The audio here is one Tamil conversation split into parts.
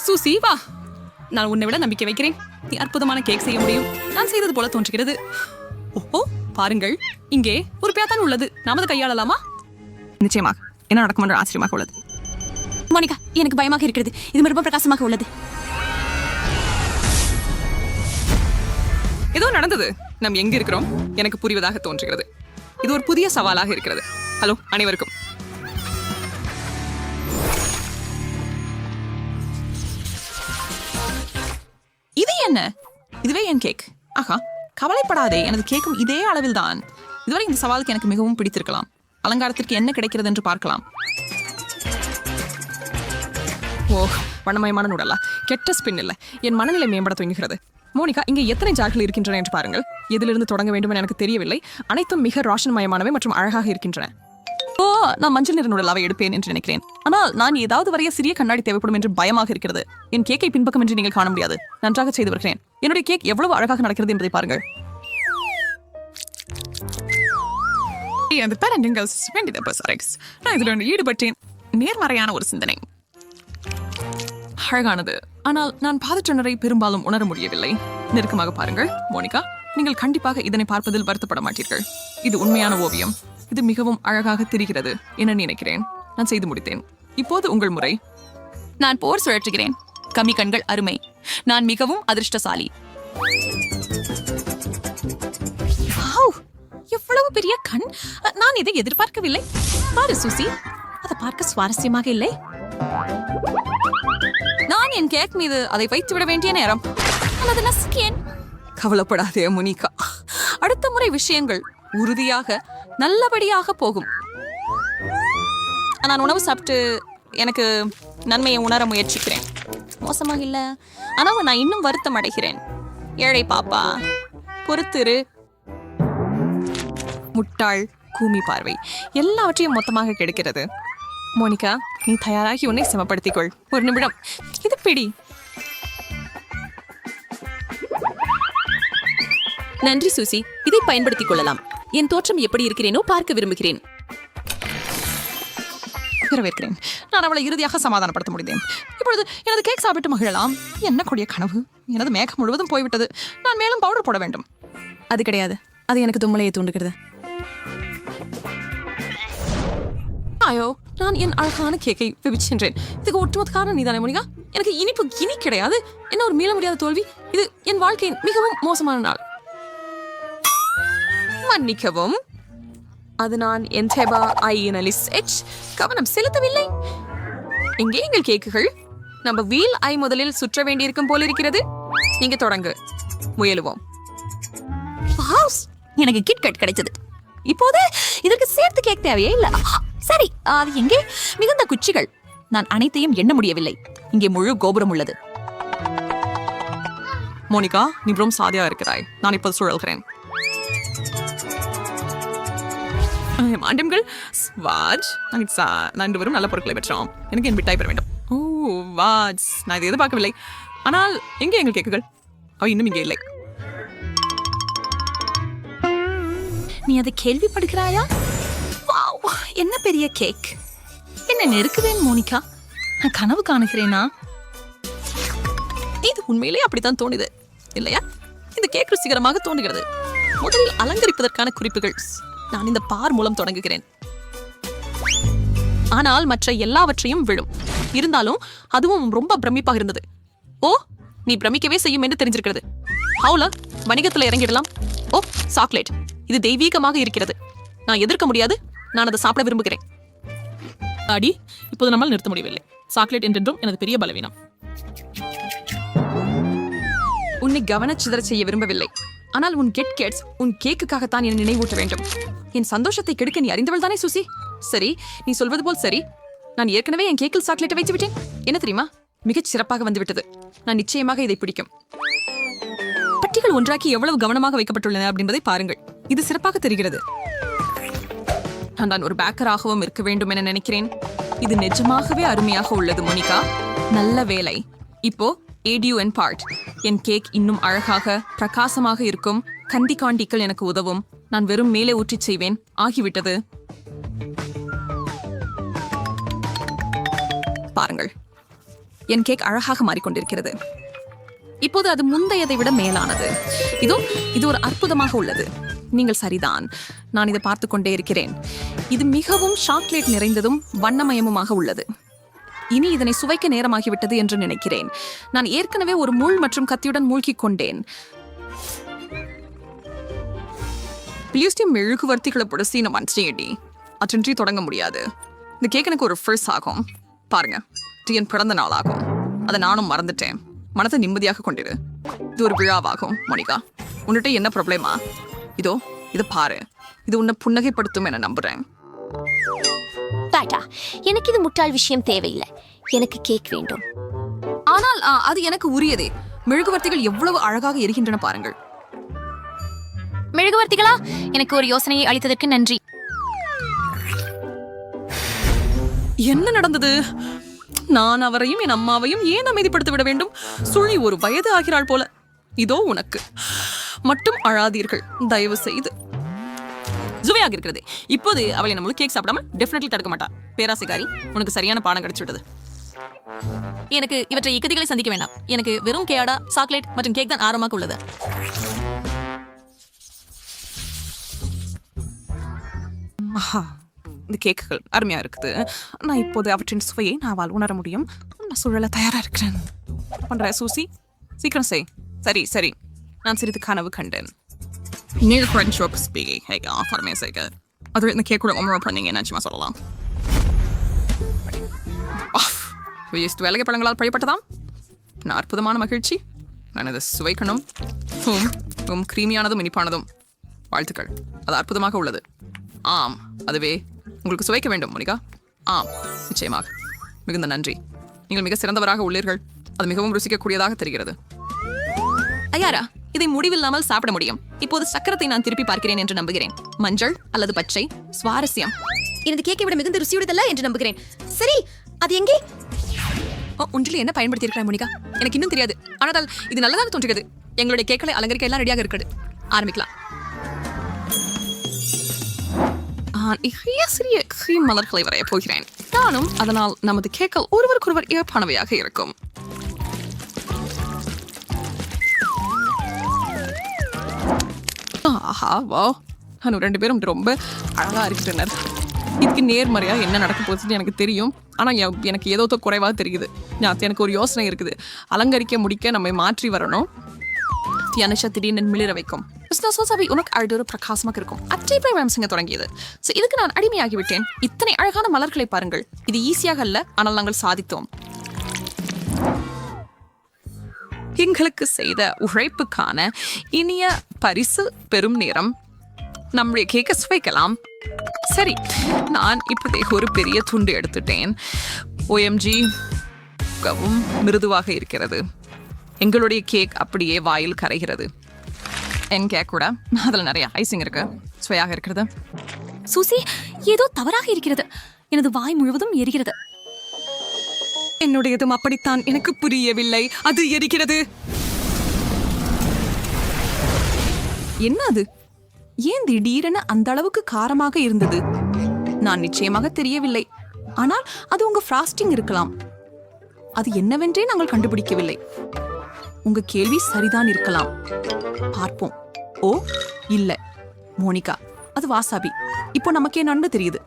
சூசி வா, நான் உன்னை விட நம்பிக்கை வைக்கிறேன். நீ அற்புதமான கேக் செய்ய முடியும். நான் செய்தது போல தோன்றுகிறது. ஓஹோ, பாருங்கள், இங்கே ஒரு பேத்தான் உள்ளது. நாம் அதை கையாளலாமா? நிச்சயமாக. என்ன நடக்கும் என்று ஆச்சரியமாக உள்ளது. மோனிகா, எனக்கு பயமாக இருக்கிறது. இது ரொம்ப பிரகாசமாக உள்ளது. ஏதோ நடந்தது. நாம் எங்க இருக்கிறோம் எனக்கு புரிவதாக தோன்றுகிறது. இது ஒரு புதிய சவாலாக இருக்கிறது. ஹலோ அனைவருக்கும். இது என்ன? இதுவே என் கேக். ஆஹா, கவலைப்படாதே, எனது கேக்கும் இதே அளவில் தான். இதுவரை இந்த சவாலுக்கு எனக்கு மிகவும் பிடித்திருக்கலாம். அலங்காரத்திற்கு என்ன கிடைக்கிறது என்று பார்க்கலாம். ஓ, வண்ணமயமான நூடலா? கெட்ட ஸ்பின் இல்லை. என் மனநிலை மேம்பட துவங்குகிறது. மோனிகா, இங்கே எத்தனை ஜார்கள் இருக்கின்றன என்று பாருங்கள். எதிலிருந்து தொடங்க வேண்டும் என எனக்கு தெரியவில்லை. அனைத்தும் மிக ரோஷன்மயமானவை மற்றும் அழகாக இருக்கின்றன. ஓ, நான் மஞ்சள் நிற நூடலாவை எடுப்பேன் என்று நினைக்கிறேன். ஆனால் நான் ஏதாவது வரைய சிறிய கண்ணாடி தேவைப்படும் என்று பயமாக இருக்கிறது. என் கேக்கை பின்பக்கம் என்று நீங்கள் காண முடியாது. நன்றாக செய்து வருகிறேன். என்னுடைய கேக் எவ்வளவு அழகாக நடக்கிறது என்பதை பாருங்கள். நான் இதில் ஈடுபட்டேன். நேர்மறையான ஒரு சிந்தனை. அழகானது. ஆனால் நான் பாதற்றுணரை பெரும்பாலும் உணர முடியவில்லை. நெருக்கமாக பாருங்கள். மோனிகா, நீங்கள் கண்டிப்பாக இதனை பார்ப்பதில் வருத்தப்பட மாட்டீர்கள். இது உண்மையான ஓவியம். இது மிகவும் அழகாக தெரிகிறது என நினைக்கிறேன். நான் செய்து முடித்தேன். இப்போது உங்கள் முறை. நான் போர் சுழற்றுகிறேன். கம்மி கண்கள் அருமை. நான் மிகவும் அதிர்ஷ்டசாலி. எவ்வளவு பெரிய கண்! நான் இதை எதிர்பார்க்கவில்லை. பாரு சூசி, அதை பார்க்க சுவாரஸ்யமாக இல்லை. நான் என் கேக் மீது அதை வைத்து விட வேண்டிய நேரம். அல்லது நசுக்கியேன். கவலைப்படாதே மோனிகா. அடுத்த முறை விஷயங்கள் உறுதியாக நல்லபடியாக போகும். நான் உணவு சாப்பிட்டு எனக்கு நன்மையை உணர முயற்சிக்கிறேன். மோசமாக இல்லை, ஆனால் நான் இன்னும் வருத்தம் அடைகிறேன். ஏழை பாப்பா, பொறுத்திரு. முட்டாள் கூமி பார்வை எல்லாவற்றையும் மொத்தமாக கெடுக்கிறது. மோனிகா, நீ தயாராகி உன்னை சமப்படுத்திக்கொள். ஒரு நிமிடம், இது பிடி. நன்றி சூசி, இதை பயன்படுத்திக் கொள்ளலாம். என் தோற்றம் எப்படி இருக்கிறேனோ பார்க்க விரும்புகிறேன். வரவேற்கிறேன். நான் அவளை இறுதியாக சமாதானப்படுத்த முடிந்தேன். இப்பொழுது எனது கேக் சாப்பிட்டு மகிழலாம். என்ன கொடிய கனவு! எனது மேகம் முழுவதும் போய்விட்டது. நான் மேலும் பவுடர் போட வேண்டும். அது கிடையாது, அது எனக்கு தும்மலையை தூண்டுகிறது. ஐயோ, நான் என் அழகான கேக்கை விபிச்சென்றேன். இதுக்கு ஒட்டுமொத்த காரணம் நீதானே மோனிகா. எனக்கு இனிப்பு இனி கிடையாது. என்ன ஒரு மீள முடியாத தோல்வி. இது என் வாழ்க்கையின் மிகவும் மோசமான நாள். மன்னிக்கவும், அது நான் என் கவனம் செலுத்தவில்லை. எங்கே எங்கள் கேக்குகள்? நம்ம வீல் ஐ முதலில் சுற்ற வேண்டியிருக்கும் போல இருக்கிறது. நீங்க தொடங்கு, முயலுவோம். எனக்கு கிட்கட் கிடைச்சது. இப்போது இதற்கு சேர்த்து கேக் தேவையே இல்லை. சரி, அது எங்கே? மிகுந்த குச்சிகள். நான் அனைத்தையும் எண்ண முடியவில்லை. இங்கே முழு கோபுரம் உள்ளது. மோனிகா, நீ ரொம்ப சாதியா இருக்கிறாய். நான் இப்போது சுழல்கிறேன். மாண்டம்கள், வாஜ், நான் வரும் நல்ல பொருட்களை பெற்றோம். எனக்கு என் மிட்டாய் பெற வேண்டும். ஓ வாஜ், நான் இதை எதிர்பார்க்கவில்லை. ஆனால் எங்கே எங்கள் கேக்குகள்? அவை இன்னும் இங்கே இல்லை. நீ அதை கேள்விப்படுகிறாயா? வாவ், என்ன பெரிய கேக்! என்ன நெருக்குவேன் மோனிகா? நான் கனவு காணுகிறேனா? இது உண்மையிலே அப்படித்தான் தோணுது இல்லையா? இந்த கேக் ருசிகரமாக தோன்றுகிறது. முதலில் அலங்கரிப்பதற்கான குறிப்புகள். நான் இந்த பார் மூலம் தொடங்குகிறேன். ஆனால் மற்ற எல்லாவற்றையும் விழும். இருந்தாலும் அதுவும் ரொம்ப பிரமிப்பாக இருந்தது. ஓ, நீ பிரமிக்கவே செய்யும் என்று தெரிஞ்சிருக்கிறது. ஹவுல வணிகத்துல இறங்கிடலாம். ஓ, சாக்லேட், இது தெய்வீகமாக இருக்கிறது. நான் எதிர்க்க முடியாது. நான் அதை சாப்பிட விரும்புகிறேன். அடி, இப்போது நம்மால் நிறுத்த முடியவில்லை. சாக்லேட் என்றென்றும் எனது பெரிய பலவீனம். உன்னை கவனச்சிதற செய்ய விரும்பவில்லை. ஆனால் உன் கெட்ஸ் உன் கேக்குக்காகத்தான் என்னை நினைவூட்ட வேண்டும். என் சந்தோஷத்தை கெடுக்க நீ அறிந்தவள் தானே சூசி? சரி, நீ சொல்வது போல் சரி. நான் ஏற்கனவே என் கேக்கில் சாக்லேட்டை வைத்து விட்டேன். என்ன தெரியுமா? மிகச் சிறப்பாக வந்துவிட்டது. நான் நிச்சயமாக இதை பிடிக்கும். பட்டிகள் ஒன்றாக்கி எவ்வளவு கவனமாக வைக்கப்பட்டுள்ளன என்பதை பாருங்கள். இது சிறப்பாக தெரிகிறது. நான் ஒரு பேக்கராகவும் இருக்க வேண்டும் என நினைக்கிறேன். இது நிஜமாகவே அருமையாக உள்ளது மோனிகா. நல்ல வேலை. இப்போ ADUN பார்ட். என் கேக் இன்னும் அழகாக பிரகாசமாக இருக்கும். கண்டி காண்டிகள் எனக்கு உதவும். நான் வெறும் மேலே ஊற்றி செய்வேன். ஆகிவிட்டது. பாருங்கள், என் கேக் அழகாக மாறிக்கொண்டிருக்கிறது. இப்போது அது முந்தையதை விட மேலானது. இது ஒரு அற்புதமாக உள்ளது. நீங்கள் சரிதான், நான் இதை பார்த்து கொண்டே இருக்கிறேன். இது மிகவும் சாக்லேட் நிறைந்ததும் வண்ணமயமுமாக உள்ளது. இனி இதனை சுவைக்க நேரமாகிவிட்டது என்று நினைக்கிறேன். நான் ஏற்கனவே ஒரு முள் மற்றும் கத்தியுடன் மூழ்கிக் கொண்டேன். மெழுகுவர்த்திகளை புடசி நம்ம அன்றையடி அற்றின்றி தொடங்க முடியாது. இந்த கேக் எனக்கு ஒரு ஃபர்ஸ்ட் ஆகும். பாருங்க, இது என் பிறந்த நாள் ஆகும். அதை நானும் மறந்துட்டேன். மனத்தை நிம்மதியாக கொண்டிரு. இது ஒரு விழாவாகும். மோனிகா, உன்னிட்ட என்ன ப்ராப்ளமா? இதை பாரு. இது உன்னை புன்னகைப்படுத்தும் என நம்புறேன். டாடா, எனக்கு இது முட்டாள் விஷயம் தேவையில்லை. எனக்கு கேக் வேண்டும். ஆனால் அது எனக்கு உரியதே. மெழுகுவர்த்திகள் எவ்வளவு அழகாக எரிகின்றன பாருங்கள். மெழுகுவர்த்திகளா? எனக்கு ஒரு யோசனையை அளித்ததற்கு நன்றி. என்ன நடந்தது? நான் அவரையும் என் அம்மாவையும் ஏன் அமைதிப்படுத்த விட வேண்டும்? சுழி ஒரு வயது ஆகிறாள் போல. இதோ உனக்கு மட்டும் அழாதீர்கள் தயவு செய்து. சுவையாக இருக்கிறது. இப்போது அவளை நம்ம கேக் சாப்பிடாம டெஃபினெட்லி தடுக்க மாட்டா. பேராசிகாரி, உனக்கு சரியான பாடம் கிடைச்சு விட்டது. எனக்கு இவற்றை இக்கதிகளை சந்திக்க வேண்டாம். எனக்கு வெறும் கேடா, சாக்லேட் மற்றும் கேக் தான் ஆர்வமாக உள்ளது. இந்த கேக்குகள் அருமையா இருக்குது. நான் இப்போது அவற்றின் சுவையை நான் உணர முடியும். நான் சூழல தயாரா இருக்கிறேன். பண்ற சூசி, சீக்கிரம் செய். சரி சரி, நான் சிறிது கனவு கண்டேன். நீங்கள் ஃப்ரெண்ட் ஷாப் ஸ்பீக்கிங் ஹேகா ஃபார்மேசிக்கு அது இந்த கேக் கூட உமரம் பண்ணீங்க நினச்சுமா சொல்லலாம். வேலைக்கு பழங்களால் பழிப்பட்டதாம். நான் அற்புதமான மகிழ்ச்சி. நான் இதை சுவைக்கணும். கிரீமியானதும் இனிப்பானதும். வாழ்த்துக்கள், அது அற்புதமாக உள்ளது. ஆம், அதுவே உங்களுக்கு சுவைக்க வேண்டும் மோனிகா. ஆம், நிச்சயமாக. மிகுந்த நன்றி. நீங்கள் மிக சிறந்தவராக உள்ளீர்கள். அது மிகவும் ருசிக்கக்கூடியதாக தெரிகிறது. ஐயாரா, இதை முடிவில்லாமல் சாப்பிட முடியும். இப்போது சக்கரத்தை நான் திருப்பி பார்க்கிறேன் என்று நம்புகிறேன். மஞ்சள் அல்லது பச்சை, சுவாரஸ்யம். எனது கேக்கை விட மிகுந்த ருசியுடையதல்ல என்று நம்புகிறேன். சரி, அது எங்கே? ஒன்றில் என்ன பயன்படுத்தியிருக்கிறாய் மோனிகா? எனக்கு இன்னும் தெரியாது. ஆனால் இது நல்லதாக தோன்றுகிறது. எங்களுடைய கேக்களை அலங்கரிக்க எல்லாம் ரெடியாக இருக்குது. ஆரம்பிக்கலாம். சிறிய கிரீம் மலர்களை வரைய போகிறேன். நானும் அதனால் நமது கேக்கள் ஒருவருக்கொருவர் ஏற்பானவையாக இருக்கும். ஆஹா, வா, ரெண்டு பேரும் ரொம்ப அழகா இருக்கிறனர். இதுக்கு நேர்மறையா என்ன நடக்க போகுதுன்னு எனக்கு தெரியும். ஆனா எனக்கு ஏதோ குறைவாக தெரியுது. எனக்கு ஒரு யோசனை இருக்குது. அலங்கரிக்க முடிக்க நம்மை மாற்றி வரணும். தியானிஷா திடீர்னு மிளிர வைக்கும். உனக்கு அழகு பிரகாசமாக இருக்கும். அச்சை வம்சங்க தொடங்கியது. இதுக்கு நான் அடிமையாகிவிட்டேன். இத்தனை அழகான மலர்களை பாருங்கள். இது ஈஸியாக அல்ல, ஆனால் நாங்கள் சாதித்தோம். எங்களுக்கு செய்த உழைப்புக்கான இனிய பரிசு பெறும் நேரம். நம்முடைய கேக்க சுவைக்கலாம். சரி, நான் இப்போதே ஒரு பெரிய துண்டு எடுத்துட்டேன். OMG, மிருதுவாக இருக்கிறது. எங்களுடைய கேக் அப்படியே வாயில் கரைகிறது. என் கேக் கூட அதில் நிறைய ஐசிங் இருக்கு. சுவையாக இருக்கிறது. சூசி, ஏதோ தவறாக இருக்கிறது. எனது வாய் முழுவதும் எரிகிறது. என்னுடையதும் அப்படித்தான். எனக்கு புரியவில்லை. அது எரிக்கிறது. என்ன அது? ஏன் திடீரென அந்த அளவுக்கு காரமாக இருந்தது? நான் நிச்சயமாக தெரியவில்லை. ஆனால் அது உங்க ஃப்ராஸ்டிங் இருக்கலாம். அது என்னவென்றே நாங்கள் கண்டுபிடிக்கவில்லை. உங்க கேள்வி சரிதான் இருக்கலாம். பார்ப்போம். ஓ இல்ல மோனிகா, அது வாசாபி. இப்போ நமக்கே நன்கு தெரியுது.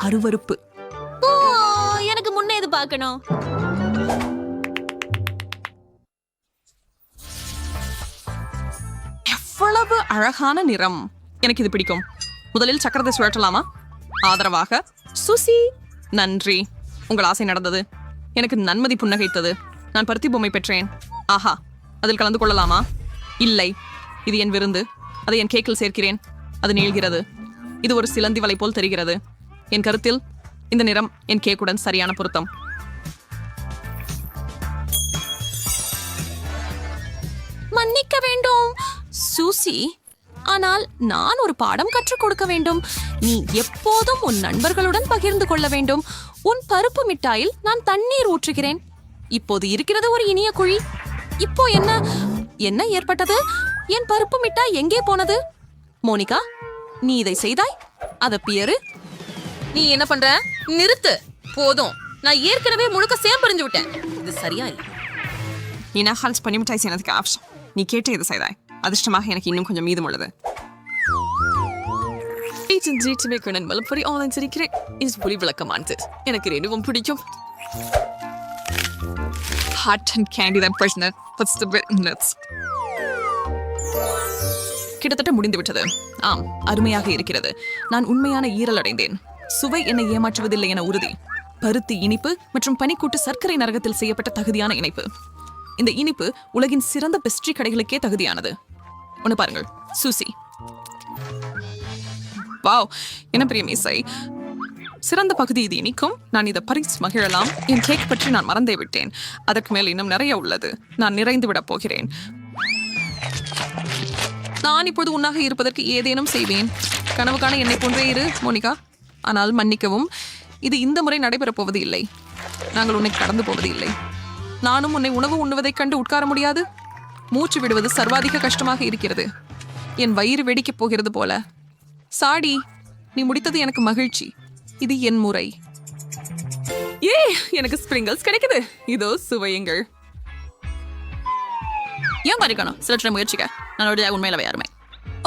அருவருப்பு. எனக்கு முன்னே இது பார்க்கணும். எவ்வளவு அழகான நிறம். எனக்கு இது பிடிக்கும். முதலில் சக்கரத்தை சுழற்றலாமா? ஆதரவாக. சுசி, நன்றி. உங்கள் ஆசை நடந்தது. எனக்கு நன்மதி புன்னகைத்தது. நான் பருத்தி பொம்மை பெற்றேன். ஆஹா, அதில் கலந்து கொள்ளலாமா? இல்லை, இது என் விருந்து. அதை என் கேக்கில் சேர்க்கிறேன். அது நீள்கிறது. இது ஒரு சிலந்தி வலை போல் தெரிகிறது. என் கருத்தில் இந்த நிறம் என் கேக்குடன் சரியான பொருத்தம். மன்னிக்க வேண்டும் சூசி, ஆனால் நான் ஒரு பாடம் கற்றுக் கொடுக்க வேண்டும். நீ எப்போதும் உன் நண்பர்களுடன் பகிர்ந்து கொள்ள வேண்டும். உன் பருப்பு மிட்டாயில் நான் தண்ணீர் ஊற்றுகிறேன். இப்போது இருக்கிறது ஒரு இனிய குழி. இப்போ என்ன ஏற்பட்டது? என் பருப்பு மிட்டாய் எங்கே போனது? மோனிகா, நீ இதை செய்தாய். அத பியரு. நீ என்ன பண்ற? நிறுத்து. போதும், நான் ஏற்கனவே முழுக்க சேம்பறிஞ்சு விட்டேன். இது சரியா இல்லை. நீ நகல்ஸ் பண்ணி மிட்டாய் செய்யறதுக்கு ஆப்ஷன். நீ கேட்டு இது செய்தாய். அதிர்ஷ்டமாக எனக்கு இன்னும் கொஞ்சம் மீதம் உள்ளது. நான் மலப்பொறி ஆன்லைன் சிரிக்கிறேன். இது ஒளி விளக்கமானது. எனக்கு ரெண்டுவும் பிடிக்கும். Hot and candy that person puts the bit in nuts. கிட்டத்தட்ட முடிந்து விட்டது. ஆம், அருமையாக இருக்கிறது. நான் உண்மையான ஈரல் அடைந்தேன். சுவை என்னை ஏமாற்றுவதில்லை என உறுதி. பருத்தி இனிப்பு மற்றும் பனிக்கூட்டு சர்க்கரை நரகத்தில் செய்யப்பட்ட தகுதியான இனிப்பு. இந்த இனிப்பு உலகின் சிறந்த பெஸ்ட்ரி கடைகளுக்கே தகுதியானது. ஒன்று பாருங்கள், சூசி. வாவ், என்ன பெரிய மீசை. சிறந்த பகுதி இது இனிக்கும். நான் இதை பரிசு மகிழலாம். என் கேக் பற்றி நான் மறந்தே விட்டேன். அதற்கு மேல் இன்னும் நிறைய உள்ளது. நான் நிறைந்து விட போகிறேன். நான் இப்போது உன்னாக இருப்பதற்கு ஏதேனும் செய்வேன். கனவு காண என்னை போன்றே இரு மோனிகா. ஆனால் மன்னிக்கவும், இது இந்த முறை நடைபெறப் போவது இல்லை. நாங்கள் உன்னை கடந்து போவது இல்லை. நானும் உன்னை உணவு உண்ணுவதைக் கண்டு உட்கார முடியாது. மூச்சு விடுவது சர்வாதிக கஷ்டமாக இருக்கிறது. என் வயிறு வெடிக்கப் போகிறது போல. சாடி, நீ முடித்தது எனக்கு மகிழ்ச்சி. இது என் முறை. ஏ, எனக்கு ஸ்பிரிங்கிள்ஸ் கிடைக்குது. இதோ சுவையுங்கள். ஏன் பாரிக்கணும்? சிலற்றை முயற்சிக்க நான் உண்மையிலவே அருமை.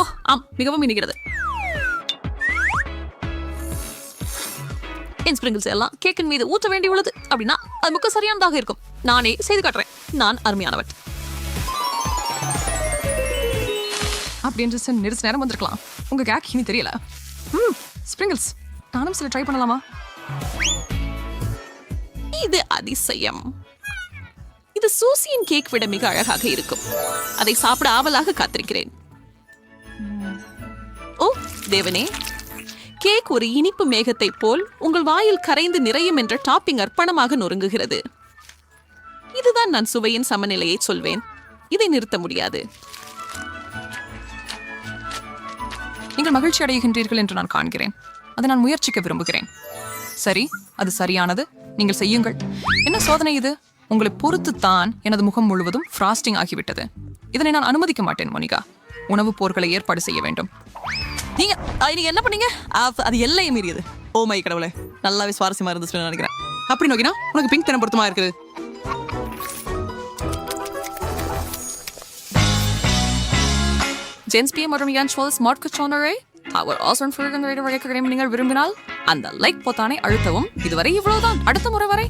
ஓ ஆம், மிகவும் இனிக்கிறது. என் ஸ்பிரிங்கிள்ஸ் எல்லாம் கேக்கின் மீது ஊற்ற வேண்டியுள்ளது. அப்படின்னா அது மிக சரியானதாக இருக்கும். நானே செய்து காட்டுறேன். நான் அருமையானவன். அப்படி என்று நெரிச நேரம் வந்திருக்கலாம். உங்க கேக் இனி தெரியல. ஸ்பிரிங்கிள்ஸ் நானும் சில ட்ரை பண்ணலாமா? இது அதிசயம். இது சூசியின் கேக் விட மிக அழகாக இருக்கும். அதை சாப்பிட ஆவலாக காத்திருக்கிறேன். ஓ தேவனே, கேக் ஒரு இனிப்பு மேகத்தை போல் உங்கள் வாயில் கரைந்து நிறையும் என்ற டாப்பிங் அர்ப்பணமாக நொறுங்குகிறது. இதுதான் நான் சுவையின் சமநிலையை சொல்வேன். இதை நிறுத்த முடியாது. நீங்கள் மகிழ்ச்சி அடைகின்றீர்கள் என்று நான் காண்கிறேன். அதை நான் முயற்சிக்க விரும்புகிறேன். சரி, அது சரியானது. நீங்கள் செய்யுங்கள். என்ன சோதனை இது? உங்களை பொறுத்துத்தான் எனது முகம் முழுவதும் ஃப்ராஸ்டிங் ஆகிவிட்டது. இதனை நான் அனுமதிக்க மாட்டேன் மோனிகா. உணவுப் போர்களை ஏற்பாடு செய்ய வேண்டும். நீங்க என்ன பண்ணீங்க? அது எல்லையை மீறியது. ஓ மை கடவுளே, நல்லாவே சுவாரஸ்யமா இருந்துச்சு நினைக்கிறேன். அப்படி நோக்கினா உனக்கு பிங்க் தினம் பொருத்தமா இருக்குது. ஜென்ஸ் பிஎம் மற்றும் யான் ஷோல் ஸ்மார்ட் கச்சோனரே அவர் ஆசன் ஃபுல் வரைக்கும் நீங்கள் விரும்பினால் அந்த லைக் பொத்தானை அழுத்தவும். இதுவரை இவ்வளவுதான். அடுத்த முறை வரை